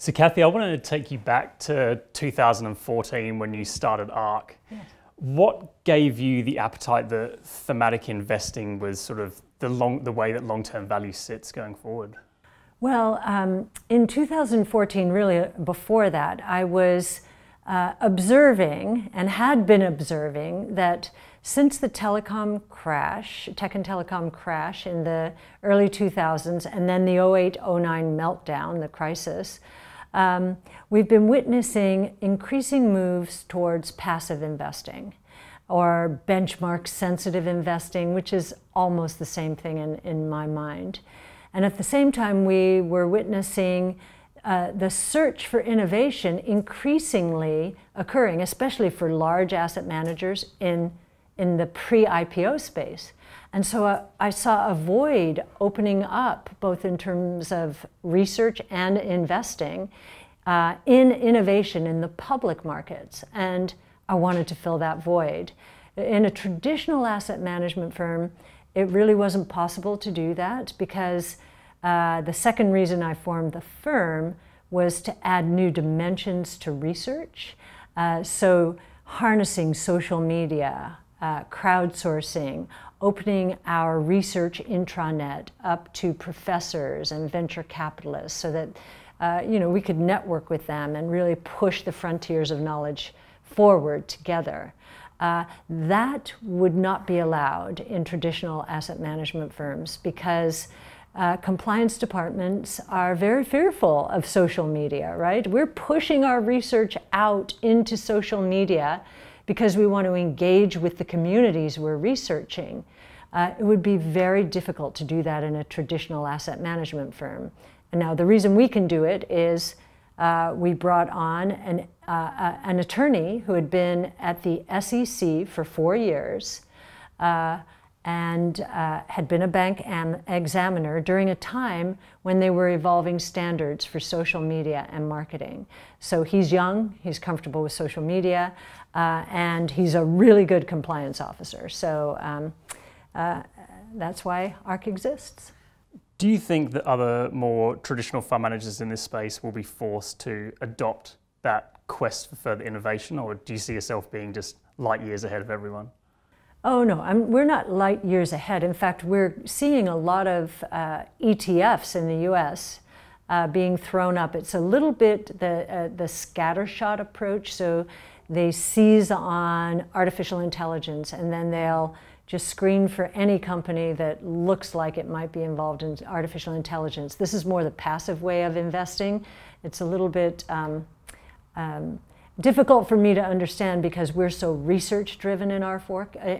So Kathy, I wanted to take you back to 2014 when you started ARK. Yes. What gave you the appetite that thematic investing was sort of the way that long-term value sits going forward? Well, in 2014, really before that, I was observing and had been observing that since the telecom crash, tech and telecom crash in the early 2000s, and then the 08-09 meltdown, the crisis, we've been witnessing increasing moves towards passive investing or benchmark sensitive investing, which is almost the same thing in my mind. And at the same time, we were witnessing the search for innovation increasingly occurring, especially for large asset managers in the pre-IPO space. And so I saw a void opening up, both in terms of research and investing, in innovation in the public markets. And I wanted to fill that void. In a traditional asset management firm, it really wasn't possible to do that because the second reason I formed the firm was to add new dimensions to research. So harnessing social media, crowdsourcing, opening our research intranet up to professors and venture capitalists so that we could network with them and really push the frontiers of knowledge forward together. That would not be allowed in traditional asset management firms because compliance departments are very fearful of social media, right? We're pushing our research out into social media because we want to engage with the communities we're researching. It would be very difficult to do that in a traditional asset management firm. And now the reason we can do it is we brought on an attorney who had been at the SEC for 4 years and had been a bank examiner during a time when they were evolving standards for social media and marketing. So he's young, he's comfortable with social media, and he's a really good compliance officer. So that's why ARK exists. Do you think that other more traditional fund managers in this space will be forced to adopt that quest for further innovation, or do you see yourself being just light years ahead of everyone? Oh no, we're not light years ahead. In fact, we're seeing a lot of ETFs in the US being thrown up. It's a little bit the scattershot approach. So they seize on artificial intelligence and then they'll just screen for any company that looks like it might be involved in artificial intelligence. This is more the passive way of investing. It's a little bit difficult for me to understand because we're so research driven in our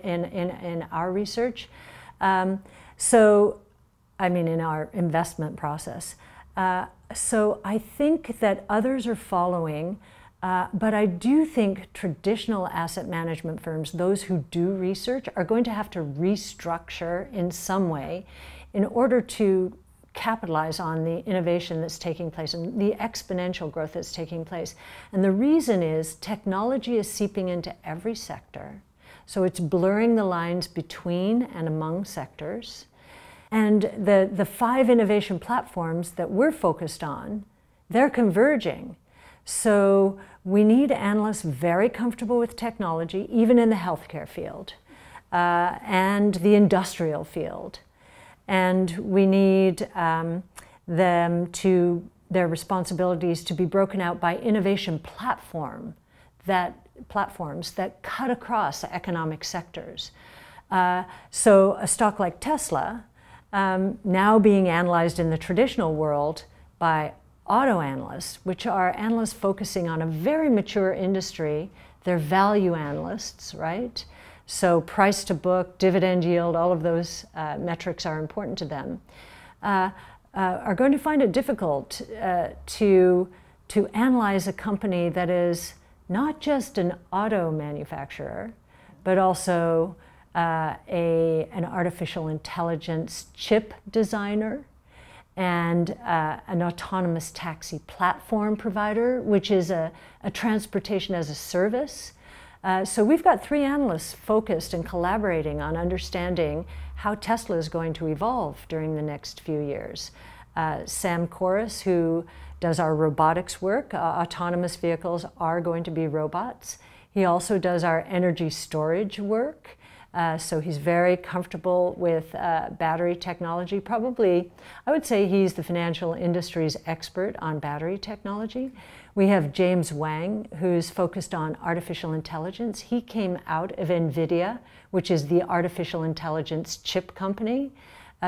in our research. In our investment process. So I think that others are following, but I do think traditional asset management firms, those who do research, are going to have to restructure in some way in order to capitalize on the innovation that's taking place and the exponential growth that's taking place. And the reason is technology is seeping into every sector. So it's blurring the lines between and among sectors. And the 5 innovation platforms that we're focused on, they're converging. So we need analysts very comfortable with technology, even in the healthcare field and the industrial field. And we need their responsibilities to be broken out by innovation platforms that cut across economic sectors. So a stock like Tesla, now being analyzed in the traditional world by auto analysts, which are analysts focusing on a very mature industry. They're value analysts, right? So price to book, dividend yield, all of those metrics are important to them, are going to find it difficult to analyze a company that is not just an auto manufacturer, but also an artificial intelligence chip designer and an autonomous taxi platform provider, which is a transportation as a service. So we've got 3 analysts focused and collaborating on understanding how Tesla is going to evolve during the next few years. Sam Corris, who does our robotics work. Autonomous vehicles are going to be robots. He also does our energy storage work. So he's very comfortable with battery technology. Probably, I would say he's the financial industry's expert on battery technology. We have James Wang, who's focused on artificial intelligence. He came out of NVIDIA, which is the artificial intelligence chip company.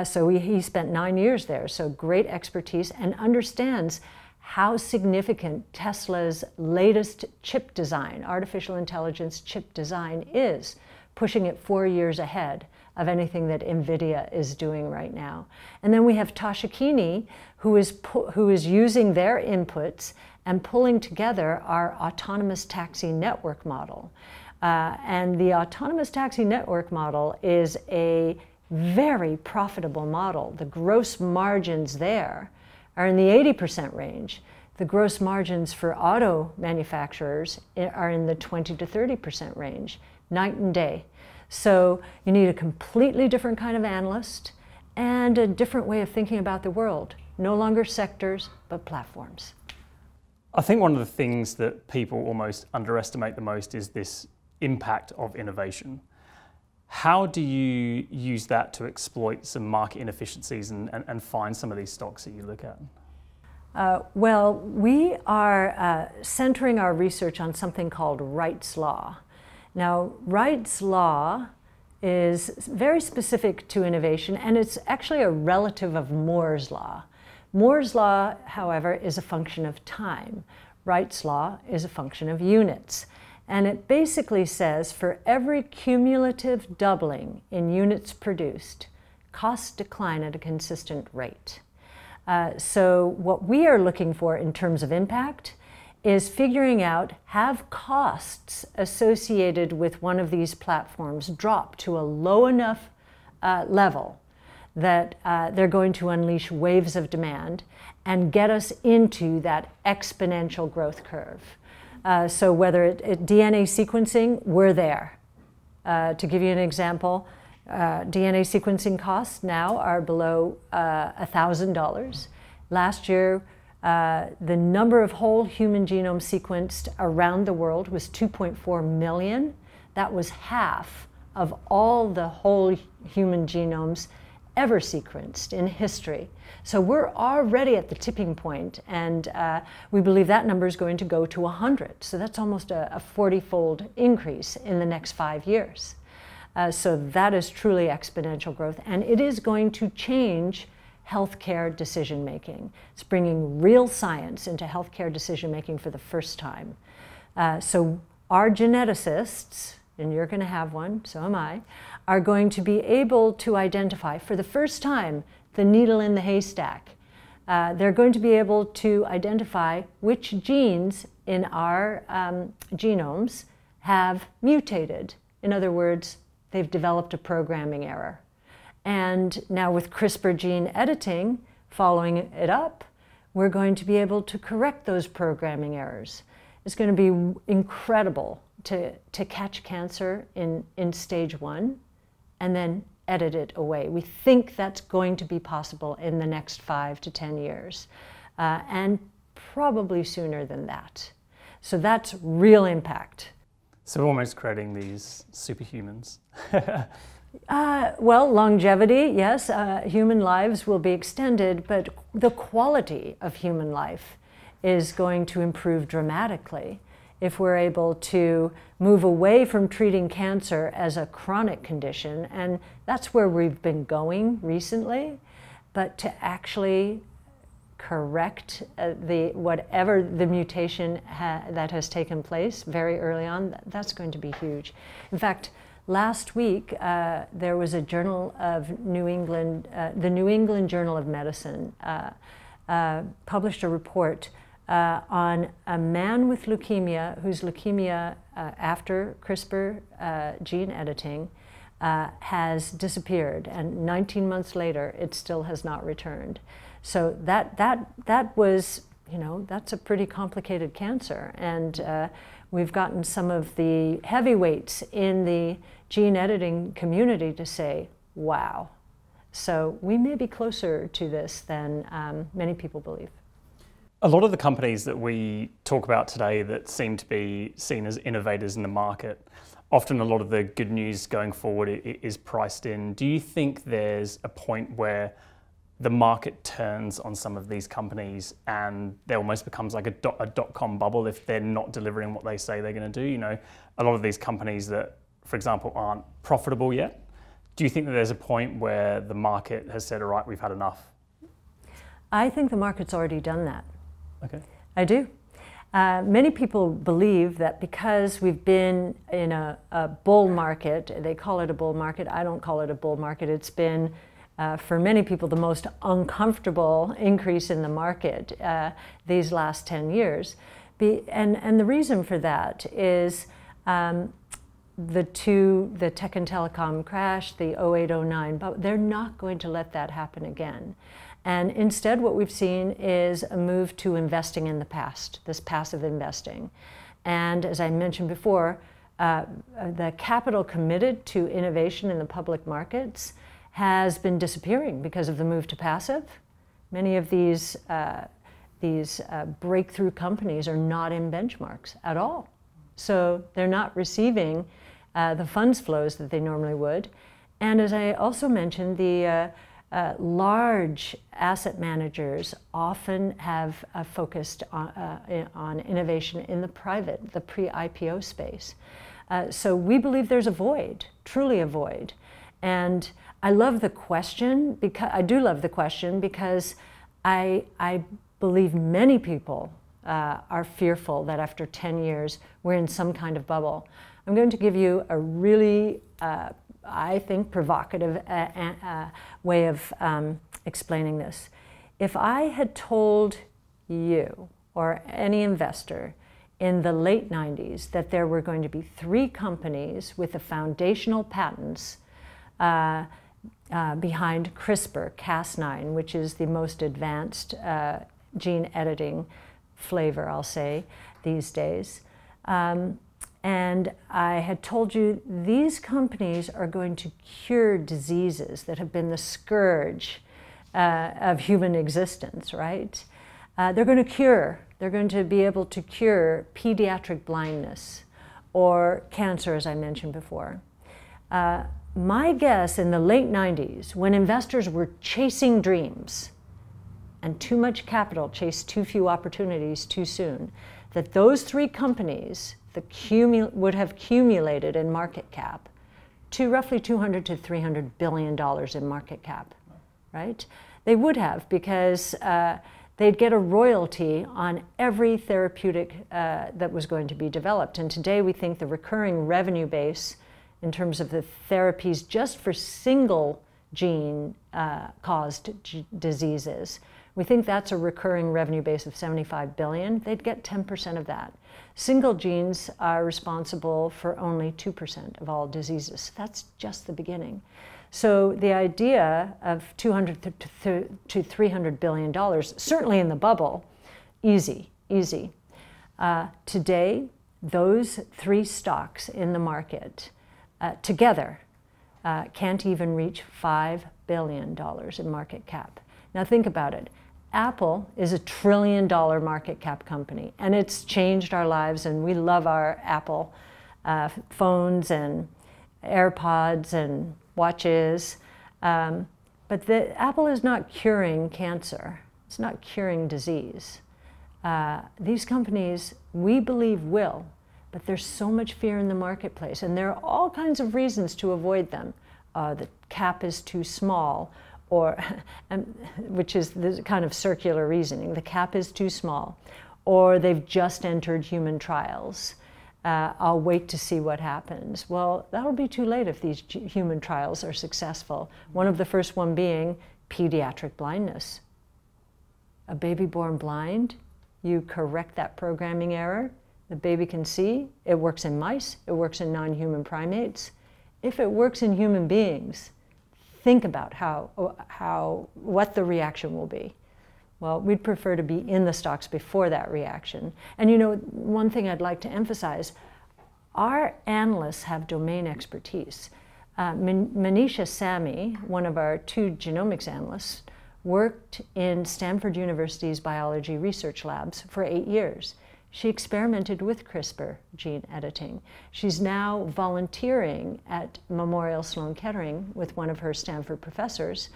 So he spent 9 years there, so great expertise, and understands how significant Tesla's latest chip design, artificial intelligence chip design, is, pushing it 4 years ahead of anything that NVIDIA is doing right now. And then we have Tasha Keeney, who is using their inputs and pulling together our autonomous taxi network model. And the autonomous taxi network model is a very profitable model. The gross margins there are in the 80% range. The gross margins for auto manufacturers are in the 20 to 30% range, night and day. So you need a completely different kind of analyst and a different way of thinking about the world. No longer sectors, but platforms. I think one of the things that people almost underestimate the most is this impact of innovation. How do you use that to exploit some market inefficiencies and find some of these stocks that you look at? Well, we are centering our research on something called Wright's Law. Now, Wright's Law is very specific to innovation, and it's actually a relative of Moore's Law. Moore's Law, however, is a function of time. Wright's Law is a function of units. And it basically says for every cumulative doubling in units produced, costs decline at a consistent rate. So what we are looking for in terms of impact is figuring out, have costs associated with one of these platforms drop to a low enough level that they're going to unleash waves of demand and get us into that exponential growth curve. So whether it DNA sequencing, we're there. To give you an example, DNA sequencing costs now are below $1,000. Last year, the number of whole human genomes sequenced around the world was 2.4 million. That was half of all the whole human genomes ever sequenced in history. So we're already at the tipping point, and we believe that number is going to go to 100. So that's almost a 40-fold increase in the next 5 years. So that is truly exponential growth, and it is going to change healthcare decision-making. It's bringing real science into healthcare decision-making for the first time. So our geneticists, and you're going to have one, so am I, are going to be able to identify for the first time the needle in the haystack. They're going to be able to identify which genes in our genomes have mutated. In other words, they've developed a programming error. And now with CRISPR gene editing, following it up, we're going to be able to correct those programming errors. It's going to be incredible to catch cancer in stage 1 and then edit it away. We think that's going to be possible in the next 5 to 10 years, and probably sooner than that. So that's real impact. So we're almost creating these superhumans. Well, longevity, yes, human lives will be extended, but the quality of human life is going to improve dramatically if we're able to move away from treating cancer as a chronic condition, and that's where we've been going recently, but to actually correct whatever the mutation that has taken place very early on, that's going to be huge. In fact, last week, there was a journal of New England, the New England Journal of Medicine, published a report on a man with leukemia whose leukemia after CRISPR gene editing has disappeared, and 19 months later it still has not returned. So that was, you know, that's a pretty complicated cancer, and we've gotten some of the heavyweights in the gene editing community to say, wow. So we may be closer to this than many people believe. A lot of the companies that we talk about today that seem to be seen as innovators in the market, often a lot of the good news going forward is priced in. Do you think there's a point where the market turns on some of these companies and there almost becomes like a dot-com bubble if they're not delivering what they say they're going to do? You know, a lot of these companies that, for example, aren't profitable yet. Do you think that there's a point where the market has said, all right, we've had enough? I think the market's already done that. Okay. I do. Many people believe that because we've been in a bull market, they call it a bull market, I don't call it a bull market, it's been for many people the most uncomfortable increase in the market these last 10 years. And the reason for that is the tech and telecom crash, the 08-09, but they're not going to let that happen again. And instead what we've seen is a move to investing in the past, this passive investing. And as I mentioned before, the capital committed to innovation in the public markets has been disappearing because of the move to passive. Many of these breakthrough companies are not in benchmarks at all. So they're not receiving the funds flows that they normally would. And as I also mentioned, the large asset managers often have focused on innovation in the private, the pre-IPO space. So we believe there's a void, truly a void. And I love the question, because I do love the question because I believe many people are fearful that after 10 years we're in some kind of bubble. I'm going to give you a really, I think, provocative way of explaining this. If I had told you or any investor in the late 90s that there were going to be 3 companies with the foundational patents behind CRISPR-Cas9, which is the most advanced gene editing flavor, I'll say, these days. And I had told you these companies are going to cure diseases that have been the scourge of human existence, right? They're going to be able to cure pediatric blindness or cancer, as I mentioned before. My guess in the late 90s, when investors were chasing dreams and too much capital chased too few opportunities too soon, that those 3 companies would have accumulated in market cap to roughly $200 to $300 billion in market cap, right? They would have, because they'd get a royalty on every therapeutic that was going to be developed. And today we think the recurring revenue base in terms of the therapies just for single gene caused diseases, we think that's a recurring revenue base of 75 billion. They'd get 10% of that. Single genes are responsible for only 2% of all diseases. That's just the beginning. So the idea of $200 to $300 billion, certainly in the bubble, easy. Today, those 3 stocks in the market together can't even reach $5 billion in market cap. Now think about it. Apple is a $1 trillion market cap company, and it's changed our lives, and we love our Apple phones and AirPods and watches. But Apple is not curing cancer. It's not curing disease. These companies, we believe, will, but there's so much fear in the marketplace, and there are all kinds of reasons to avoid them. The cap is too small, which is the kind of circular reasoning. The cap is too small, or they've just entered human trials. I'll wait to see what happens. Well, that'll be too late if these human trials are successful. One of the first one being pediatric blindness. A baby born blind, you correct that programming error, the baby can see. It works in mice, it works in non-human primates. If it works in human beings, think about what the reaction will be. Well, we'd prefer to be in the stocks before that reaction. And you know, one thing I'd like to emphasize, our analysts have domain expertise. Manisha Samy, one of our 2 genomics analysts, worked in Stanford University's biology research labs for 8 years. She experimented with CRISPR gene editing. She's now volunteering at Memorial Sloan Kettering with one of her Stanford professors,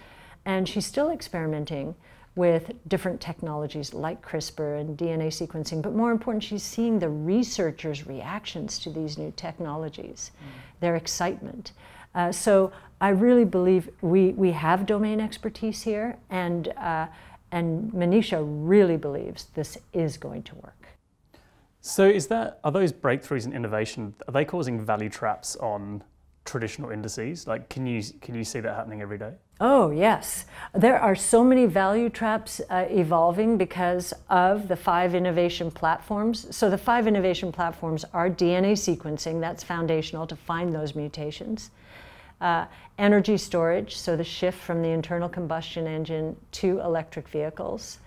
and she's still experimenting with different technologies like CRISPR and DNA sequencing, but more important, she's seeing the researchers' reactions to these new technologies, their excitement. So I really believe we have domain expertise here, and Manisha really believes this is going to work. So are those breakthroughs in innovation, are they causing value traps on traditional indices? Like, can you see that happening every day? Oh, yes. There are so many value traps evolving because of the 5 innovation platforms. So the 5 innovation platforms are DNA sequencing, that's foundational to find those mutations. Energy storage, so the shift from the internal combustion engine to electric vehicles.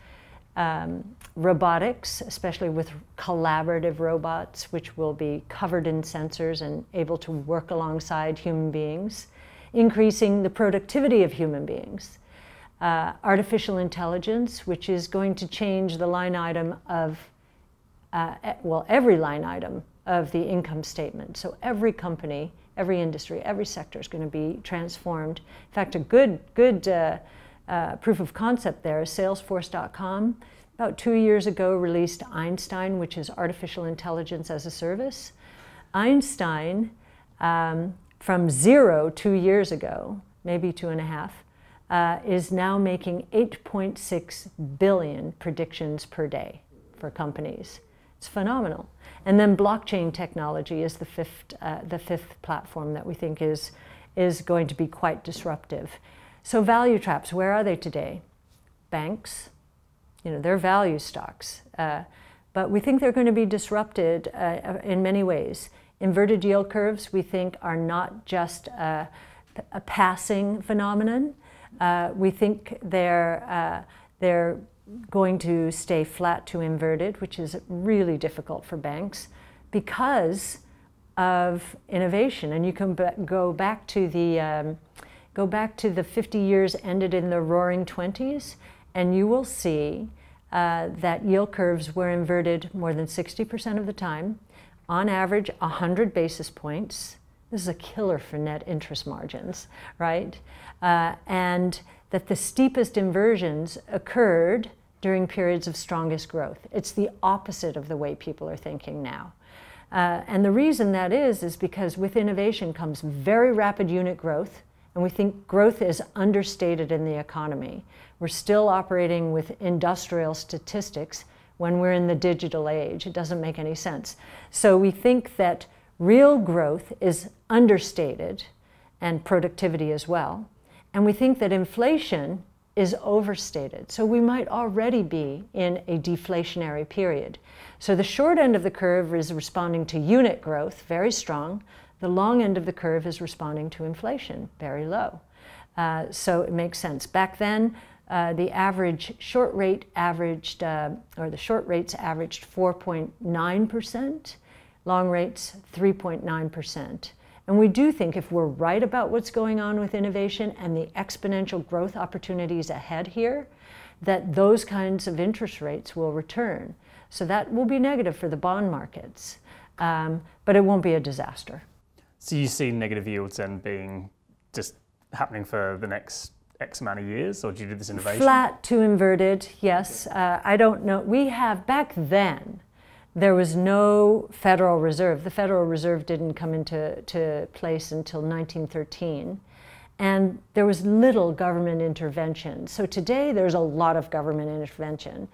Robotics, especially with collaborative robots, which will be covered in sensors and able to work alongside human beings, increasing the productivity of human beings. Artificial intelligence, which is going to change the line item of, every line item of the income statement. So every company, every industry, every sector is going to be transformed. In fact, a good proof of concept there is Salesforce.com. About 2 years ago released Einstein, which is artificial intelligence as a service. Einstein, from 0 2 years ago, maybe 2.5, is now making 8.6 billion predictions per day for companies. It's phenomenal. And then blockchain technology is the fifth platform that we think is going to be quite disruptive. So value traps, where are they today? Banks, they're value stocks. But we think they're going to be disrupted in many ways. Inverted yield curves, we think, are not just a passing phenomenon. We think they're going to stay flat to inverted, which is really difficult for banks because of innovation. And you can go back to the 50 years ended in the Roaring '20s, and you will see that yield curves were inverted more than 60% of the time, on average 100 basis points. This is a killer for net interest margins, right? And that the steepest inversions occurred during periods of strongest growth. It's the opposite of the way people are thinking now. And the reason that is because with innovation comes very rapid unit growth, and we think growth is understated in the economy. We're still operating with industrial statistics when we're in the digital age. It doesn't make any sense. So we think that real growth is understated, and productivity as well. And we think that inflation is overstated. So we might already be in a deflationary period. So the short end of the curve is responding to unit growth, very strong. The long end of the curve is responding to inflation, very low. So it makes sense. Back then, the average short rate averaged, or the short rates averaged 4.9%, long rates 3.9%. And we do think if we're right about what's going on with innovation and the exponential growth opportunities ahead here, that those kinds of interest rates will return. So that will be negative for the bond markets, but it won't be a disaster. So you see negative yields then being just happening for the next X amount of years, or do you do this innovation? Flat to inverted, yes. I don't know. We have, back then, there was no Federal Reserve. The Federal Reserve didn't come into place until 1913. And there was little government intervention. So today there's a lot of government intervention,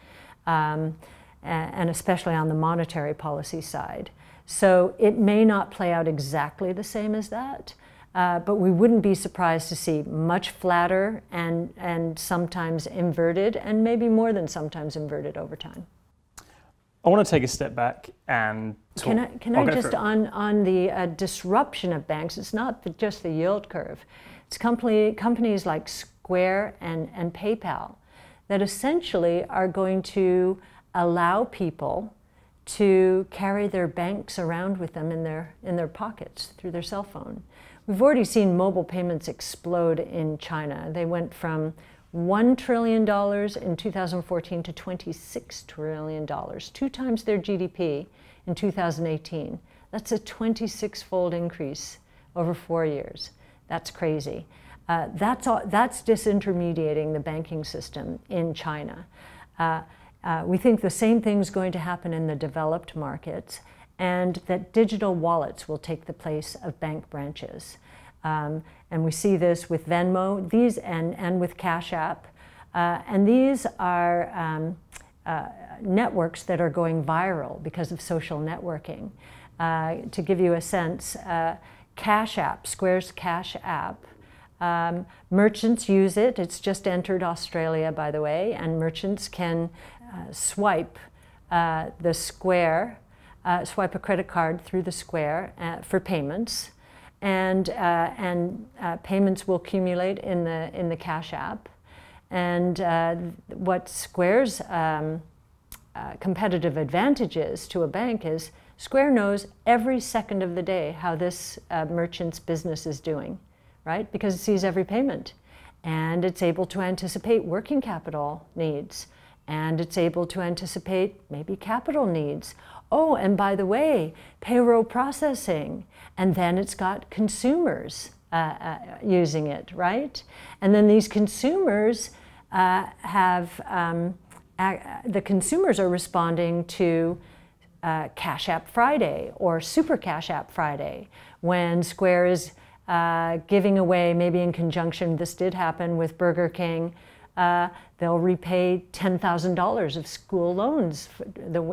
and especially on the monetary policy side. So it may not play out exactly the same as that, but we wouldn't be surprised to see much flatter and sometimes inverted, and maybe more than sometimes inverted over time. I want to take a step back and talk. Can I just, on the disruption of banks, it's not just the yield curve. It's companies like Square and PayPal that essentially are going to allow people to carry their banks around with them in their pockets through their cell phone. We've already seen mobile payments explode in China. They went from $1 trillion in 2014 to $26 trillion, 2 times their GDP in 2018. That's a 26-fold increase over 4 years. That's crazy. That's disintermediating the banking system in China. We think the same thing's going to happen in the developed markets, and that digital wallets will take the place of bank branches. And we see this with Venmo, and with Cash App. And these are networks that are going viral because of social networking. To give you a sense, Cash App, Square's Cash App, merchants use it. It's just entered Australia, by the way, and merchants can swipe the Square, swipe a credit card through the Square for payments, and payments will accumulate in the Cash App. And what Square's competitive advantage is to a bank is Square knows every second of the day how this merchant's business is doing, right? Because it sees every payment, and it's able to anticipate working capital needs, and it's able to anticipate maybe capital needs. Oh, and by the way, payroll processing, and then it's got consumers using it, right? And then these consumers the consumers are responding to Cash App Friday or Super Cash App Friday, when Square is giving away, maybe in conjunction, this did happen with Burger King, they'll repay $10,000 of school loans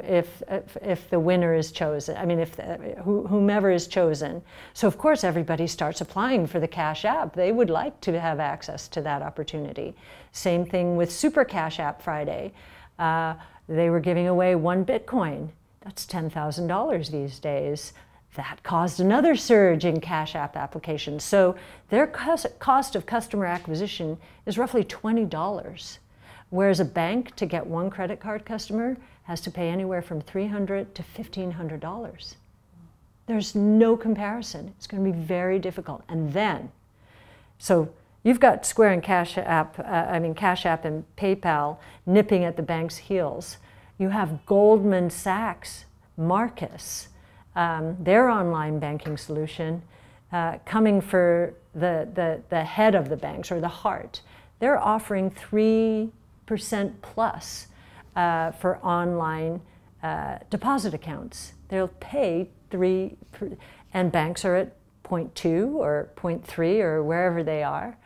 if the winner is chosen. I mean, if whomever is chosen. So of course everybody starts applying for the Cash App. They would like to have access to that opportunity. Same thing with Super Cash App Friday. They were giving away 1 Bitcoin. That's $10,000 these days. That caused another surge in Cash App applications. So their cost of customer acquisition is roughly $20, whereas a bank, to get 1 credit card customer, has to pay anywhere from $300 to $1,500. There's no comparison. It's going to be very difficult. And then, so you've got Square and Cash App and PayPal nipping at the bank's heels. You have Goldman Sachs, Marcus, their online banking solution, coming for the head of the banks, or the heart. They're offering 3% plus for online deposit accounts. They'll pay 3%, and banks are at 0.2 or 0.3 or wherever they are.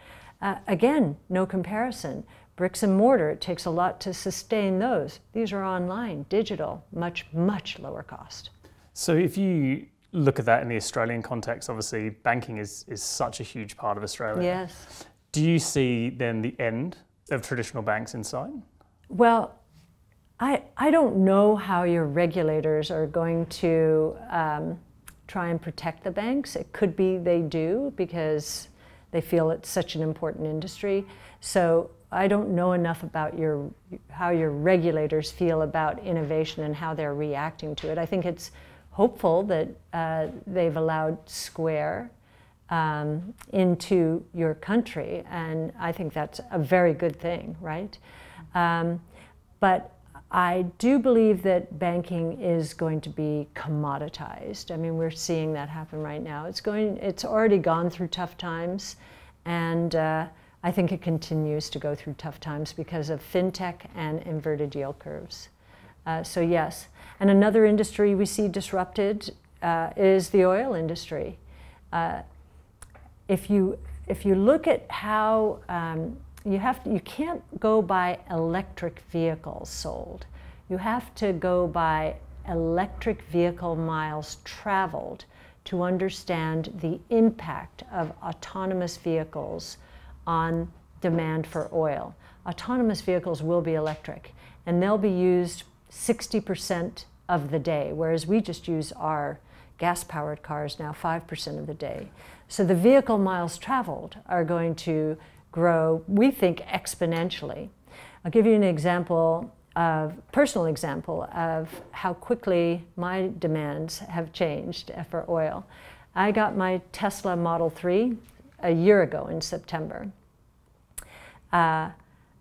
Again, no comparison. Bricks and mortar, it takes a lot to sustain those. These are online, digital, much, much lower cost. So if you look at that in the Australian context, obviously banking is such a huge part of Australia. Yes. Do you see then the end of traditional banks in sight? Well, I don't know how your regulators are going to try and protect the banks. It could be they do, because they feel it's such an important industry. So I don't know enough about how your regulators feel about innovation and how they're reacting to it. I think it's hopeful that they've allowed Square into your country, and I think that's a very good thing, right? But I do believe that banking is going to be commoditized. I mean, we're seeing that happen right now. It's already gone through tough times, and I think it continues to go through tough times because of fintech and inverted yield curves. So yes. And another industry we see disrupted is the oil industry. If you look at how you can't go by electric vehicles sold. You have to go by electric vehicle miles traveled to understand the impact of autonomous vehicles on demand for oil. Autonomous vehicles will be electric, and they'll be used 60% of the day, whereas we just use our gas-powered cars now 5% of the day. So the vehicle miles traveled are going to grow, we think, exponentially. I'll give you an example personal example of how quickly my demands have changed for oil. I got my Tesla Model 3 a year ago in September.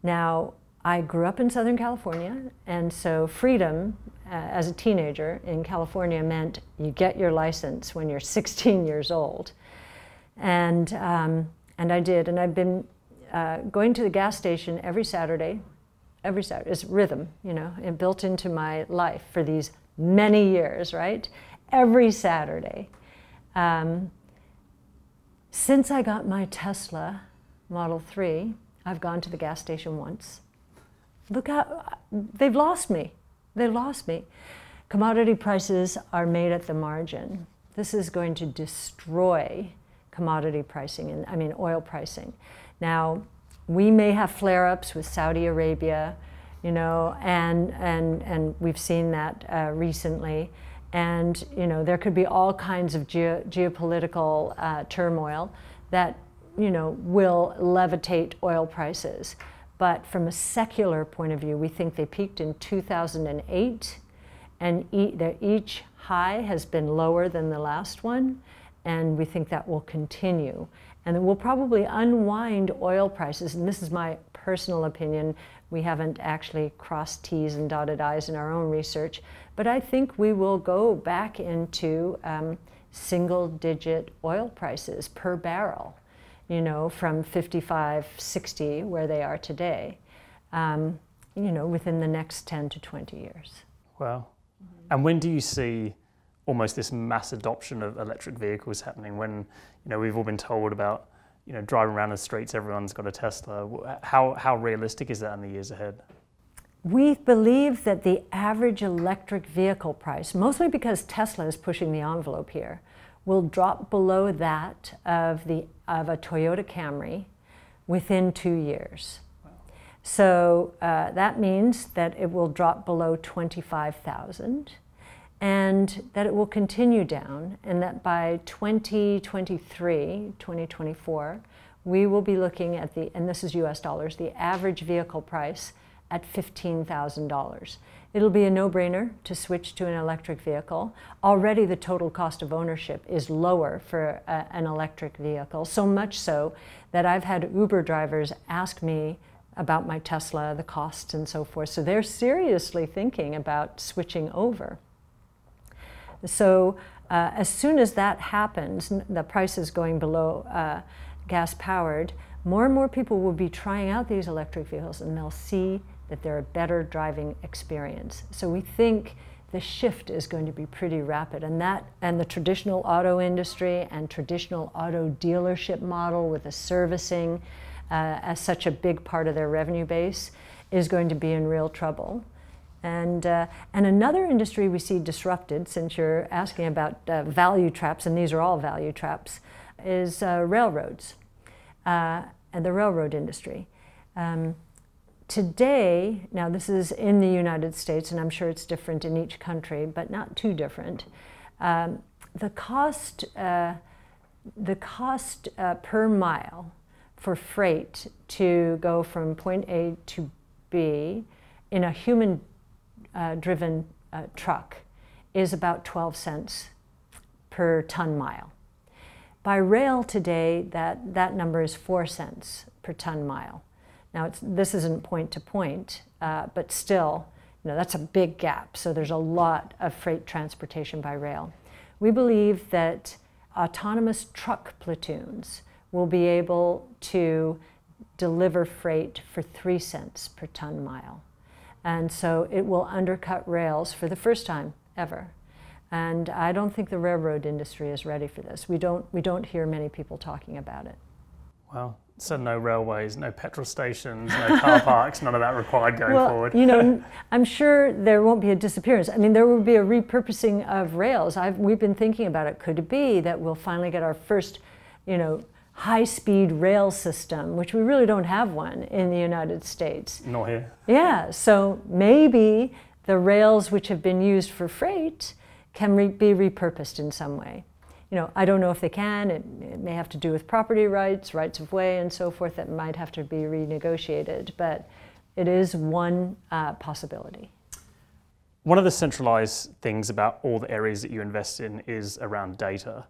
Now, I grew up in Southern California, and so freedom as a teenager in California meant you get your license when you're 16 years old. And I did, and I've been going to the gas station every Saturday. It's rhythm, you know, and built into my life for these many years, right? Every Saturday. Since I got my Tesla Model 3, I've gone to the gas station once. Look how, they've lost me. They lost me. Commodity prices are made at the margin. This is going to destroy commodity pricing, and I mean oil pricing. Now, we may have flare-ups with Saudi Arabia, you know, and we've seen that recently. And, you know, there could be all kinds of geopolitical turmoil that, you know, will levitate oil prices. But from a secular point of view, we think they peaked in 2008, and each high has been lower than the last one, and we think that will continue. And it will probably unwind oil prices, and this is my personal opinion. We haven't actually crossed T's and dotted I's in our own research, but I think we will go back into single-digit oil prices per barrel, you know, from 55, 60, where they are today, you know, within the next 10 to 20 years. Wow. And when do you see almost this mass adoption of electric vehicles happening? When, you know, we've all been told about, you know, driving around the streets, everyone's got a Tesla. How realistic is that in the years ahead? We believe that the average electric vehicle price, mostly because Tesla is pushing the envelope here, will drop below that of a Toyota Camry within 2 years. Wow. So that means that it will drop below 25,000, and that it will continue down, and that by 2023, 2024, we will be looking at and this is US dollars, the average vehicle price at $15,000. It'll be a no-brainer to switch to an electric vehicle. Already the total cost of ownership is lower for an electric vehicle, so much so that I've had Uber drivers ask me about my Tesla, the costs and so forth. So they're seriously thinking about switching over. So as soon as that happens, the price is going below gas-powered, more and more people will be trying out these electric vehicles, and they'll see that they're a better driving experience. So we think the shift is going to be pretty rapid, and the traditional auto industry and traditional auto dealership model with the servicing as such a big part of their revenue base is going to be in real trouble. And another industry we see disrupted, since you're asking about value traps, and these are all value traps, is railroads and the railroad industry. Today, now this is in the United States, and I'm sure it's different in each country, but not too different. The cost per mile for freight to go from point A to B in a human driven truck is about 12 cents per ton mile. By rail today, that number is 4 cents per ton mile. Now, this isn't point to point, but still, you know, that's a big gap. So there's a lot of freight transportation by rail. We believe that autonomous truck platoons will be able to deliver freight for 3 cents per ton mile. And so it will undercut rails for the first time ever. And I don't think the railroad industry is ready for this. We don't hear many people talking about it. Wow. So no railways, no petrol stations, no car parks, none of that required going forward. You know, I'm sure there won't be a disappearance. I mean, there will be a repurposing of rails. We've been thinking about it. Could it be that we'll finally get our first, you know, high-speed rail system, which we really don't have one in the United States? Not here. Yeah, so maybe the rails which have been used for freight can be repurposed in some way. You know, I don't know if they can. It may have to do with property rights, rights of way, and so forth that might have to be renegotiated, but it is one possibility. One of the centralized things about all the areas that you invest in is around data.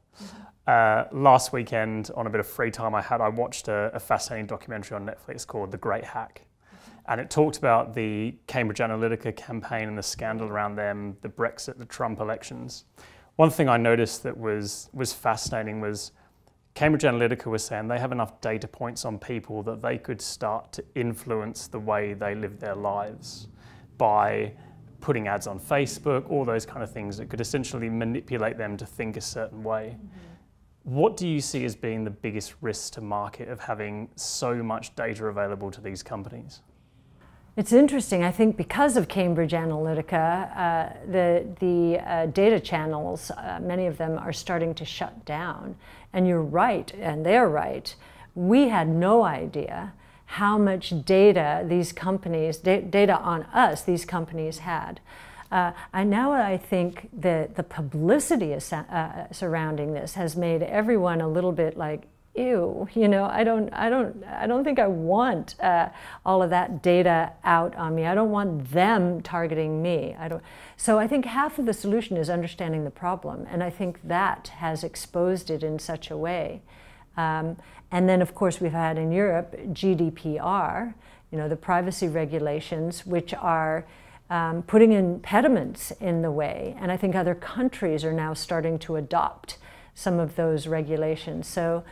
Last weekend, on a bit of free time I watched a fascinating documentary on Netflix called The Great Hack. and it talked about the Cambridge Analytica campaign and the scandal around them, the Brexit, the Trump elections. One thing I noticed that was fascinating was Cambridge Analytica was saying they have enough data points on people that they could start to influence the way they live their lives by putting ads on Facebook, all those kind of things that could essentially manipulate them to think a certain way. What do you see as being the biggest risk to market of having so much data available to these companies? It's interesting. I think because of Cambridge Analytica, the data channels, many of them are starting to shut down. And you're right, and they're right. We had no idea how much data these companies, data on us, these companies had. I think that the publicity surrounding this has made everyone a little bit like, ew, you know, I don't think I want all of that data out on me. I don't want them targeting me. So I think half of the solution is understanding the problem, and I think that has exposed it in such a way. And then, of course, we've had in Europe GDPR, you know, the privacy regulations, which are putting impediments in the way. And I think other countries are now starting to adopt some of those regulations. So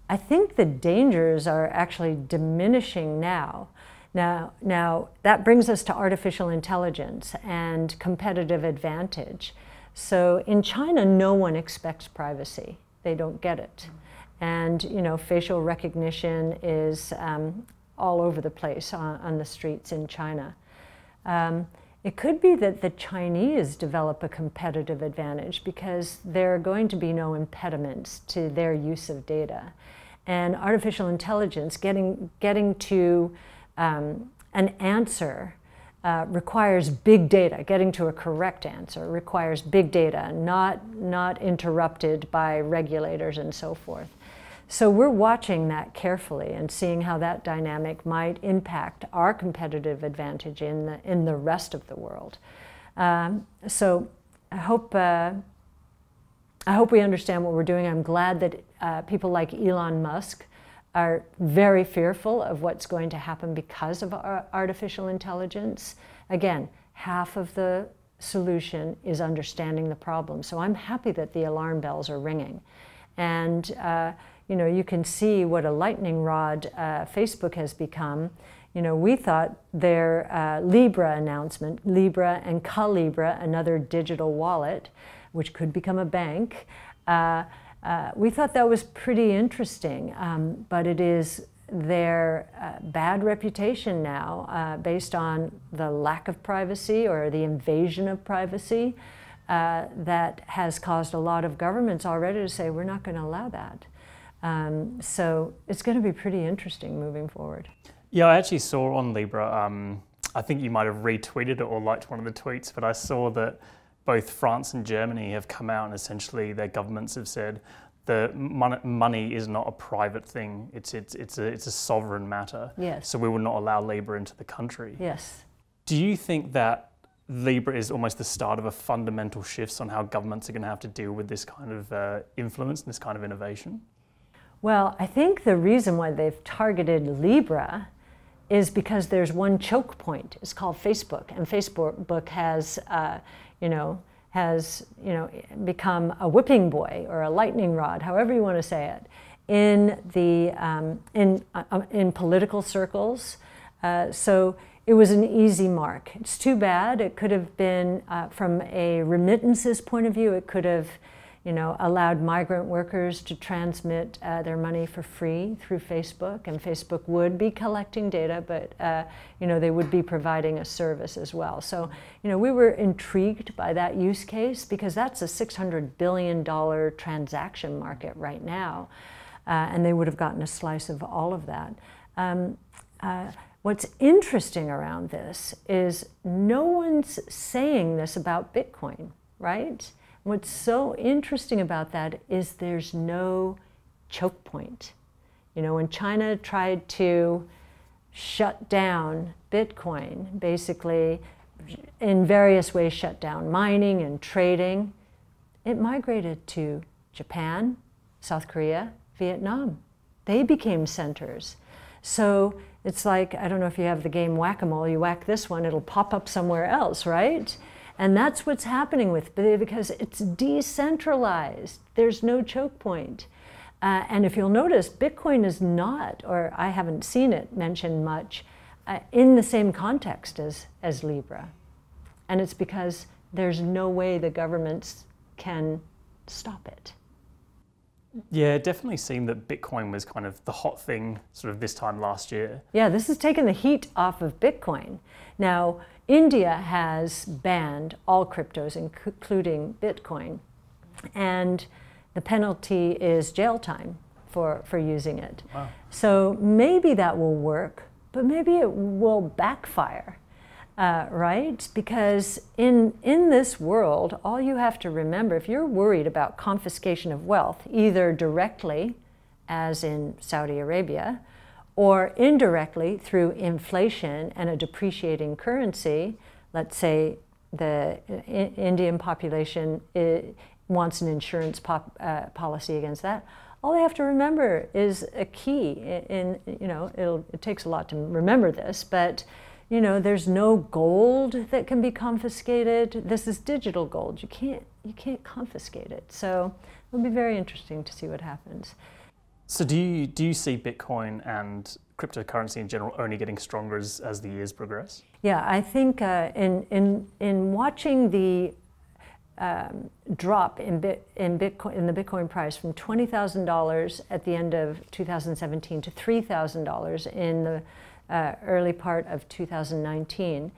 I think the dangers are actually diminishing now. Now that brings us to artificial intelligence and competitive advantage. So in China, no one expects privacy. They don't get it. And, you know, facial recognition is all over the place on the streets in China. It could be that the Chinese develop a competitive advantage because there are going to be no impediments to their use of data. And artificial intelligence, getting to an answer requires big data. Getting to a correct answer requires big data, not interrupted by regulators and so forth. So we're watching that carefully and seeing how that dynamic might impact our competitive advantage in the rest of the world. So I hope we understand what we're doing. I'm glad that people like Elon Musk are very fearful of what's going to happen because of artificial intelligence. Again, half of the solution is understanding the problem. So I'm happy that the alarm bells are ringing. And you know, you can see what a lightning rod Facebook has become. You know, we thought their Libra announcement, Libra and Calibra, another digital wallet, which could become a bank, we thought that was pretty interesting, but it is their bad reputation now based on the lack of privacy or the invasion of privacy that has caused a lot of governments already to say, we're not going to allow that. So it's going to be pretty interesting moving forward. Yeah, I actually saw on Libra, I think you might have retweeted it or liked one of the tweets, but I saw that both France and Germany have come out and essentially their governments have said the money is not a private thing, it's a sovereign matter. Yes. So we will not allow Libra into the country. Yes. Do you think that Libra is almost the start of a fundamental shift on how governments are going to have to deal with this kind of influence and this kind of innovation? Well, I think the reason why they've targeted Libra is because there's one choke point. It's called Facebook, and Facebook has, become a whipping boy or a lightning rod, however you want to say it, in political circles. So it was an easy mark. It's too bad. It could have been, from a remittances point of view, it could have allowed migrant workers to transmit their money for free through Facebook, and Facebook would be collecting data, but they would be providing a service as well. So we were intrigued by that use case because that's a $600 billion transaction market right now, and they would have gotten a slice of all of that. What's interesting around this is no one's saying this about Bitcoin, right? What's so interesting about that is there's no choke point. When China tried to shut down Bitcoin, basically in various ways shut down mining and trading, it migrated to Japan, South Korea, Vietnam. They became centers. So it's like, I don't know if you have the game Whack-A-Mole, you whack this one, it'll pop up somewhere else, right? And that's what's happening with Bitcoin because it's decentralized. There's no choke point. And if you'll notice, Bitcoin is not, or I haven't seen it mentioned much, in the same context as Libra. And it's because there's no way the governments can stop it. Yeah, it definitely seemed that Bitcoin was kind of the hot thing sort of this time last year. Yeah, this has taken the heat off of Bitcoin. Now, India has banned all cryptos, including Bitcoin. And the penalty is jail time for using it. Wow. So maybe that will work, but maybe it will backfire. Right? Because in this world, all you have to remember, if you're worried about confiscation of wealth, either directly, as in Saudi Arabia, or indirectly through inflation and a depreciating currency, let's say the Indian population wants an insurance policy against that, all they have to remember is a key. It takes a lot to remember this, but there's no gold that can be confiscated. This is digital gold. You can't confiscate it. So it'll be very interesting to see what happens. So do you see Bitcoin and cryptocurrency in general only getting stronger as the years progress? Yeah, I think in watching the drop in the Bitcoin price from $20,000 at the end of 2017 to $3,000 in the early part of 2019.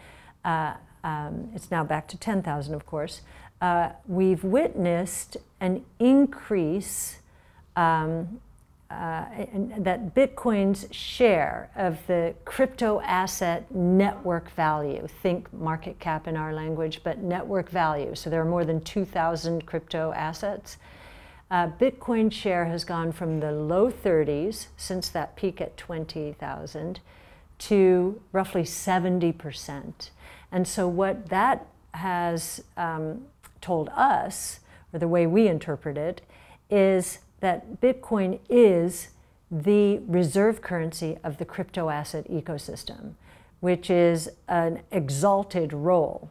It's now back to 10,000, of course. We've witnessed an increase that Bitcoin's share of the crypto asset network value, think market cap in our language, but network value. So there are more than 2,000 crypto assets. Bitcoin share has gone from the low 30s since that peak at 20,000 to roughly 70%. And so what that has told us, or the way we interpret it, is that Bitcoin is the reserve currency of the crypto asset ecosystem, which is an exalted role.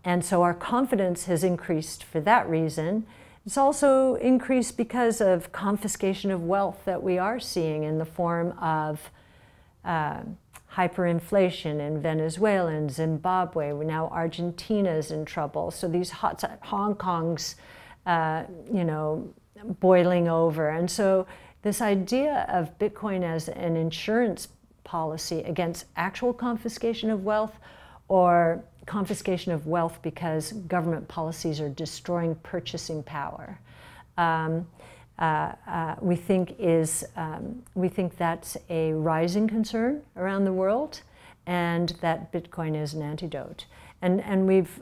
And so our confidence has increased for that reason. It's also increased because of confiscation of wealth that we are seeing in the form of hyperinflation in Venezuela and Zimbabwe. Now Argentina's in trouble. So these Hong Kong's, boiling over. And so this idea of Bitcoin as an insurance policy against actual confiscation of wealth or confiscation of wealth because government policies are destroying purchasing power, we think that's a rising concern around the world, and that Bitcoin is an antidote. And we've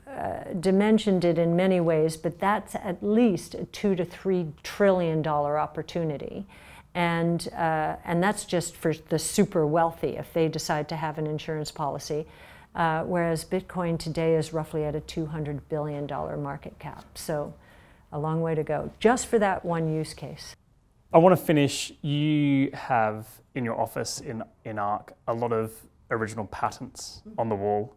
dimensioned it in many ways, but that's at least a $2 to $3 trillion opportunity. And that's just for the super wealthy if they decide to have an insurance policy, whereas Bitcoin today is roughly at a $200 billion market cap. So a long way to go, just for that one use case. I want to finish. You have in your office in ARC a lot of original patents on the wall.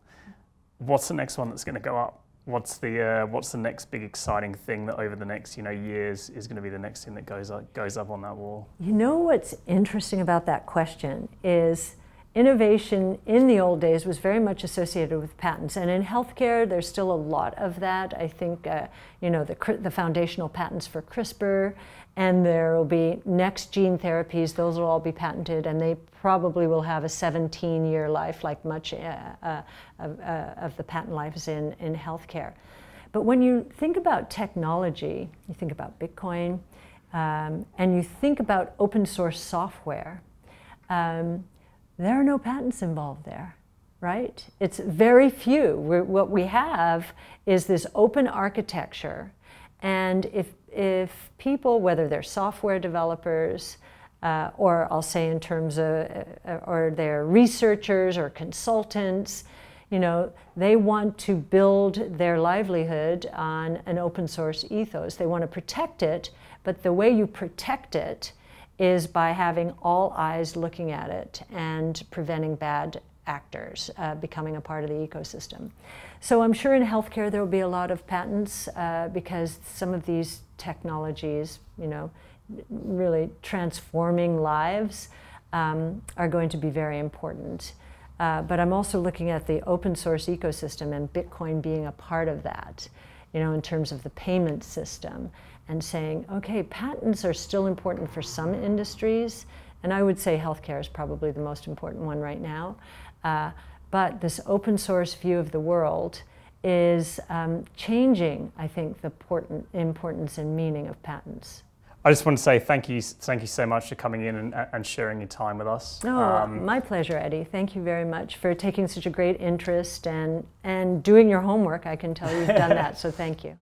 What's the next one that's going to go up? What's the next big exciting thing that over the next years is going to be the next thing that goes up on that wall? You know what's interesting about that question is innovation in the old days was very much associated with patents, and in healthcare there's still a lot of that. I think the foundational patents for CRISPR, and there will be next gene therapies, those will all be patented, and they probably will have a 17-year life, like much of the patent lives in healthcare. But when you think about technology, you think about Bitcoin, and you think about open source software, there are no patents involved there, right? It's very few. What we have is this open architecture, and if people, whether they're software developers, or I'll say in terms of, or they're researchers or consultants, they want to build their livelihood on an open source ethos. They want to protect it, but the way you protect it is by having all eyes looking at it and preventing bad actors becoming a part of the ecosystem. So I'm sure in healthcare there will be a lot of patents because some of these technologies, you know, really transforming lives are going to be very important. But I'm also looking at the open source ecosystem and Bitcoin being a part of that, you know, in terms of the payment system, and saying, okay, patents are still important for some industries, and I would say healthcare is probably the most important one right now. But this open source view of the world is changing, I think, the importance and meaning of patents. I just want to say thank you so much for coming in and sharing your time with us. Oh, my pleasure, Eddie. Thank you very much for taking such a great interest and doing your homework. I can tell you've done that, so thank you.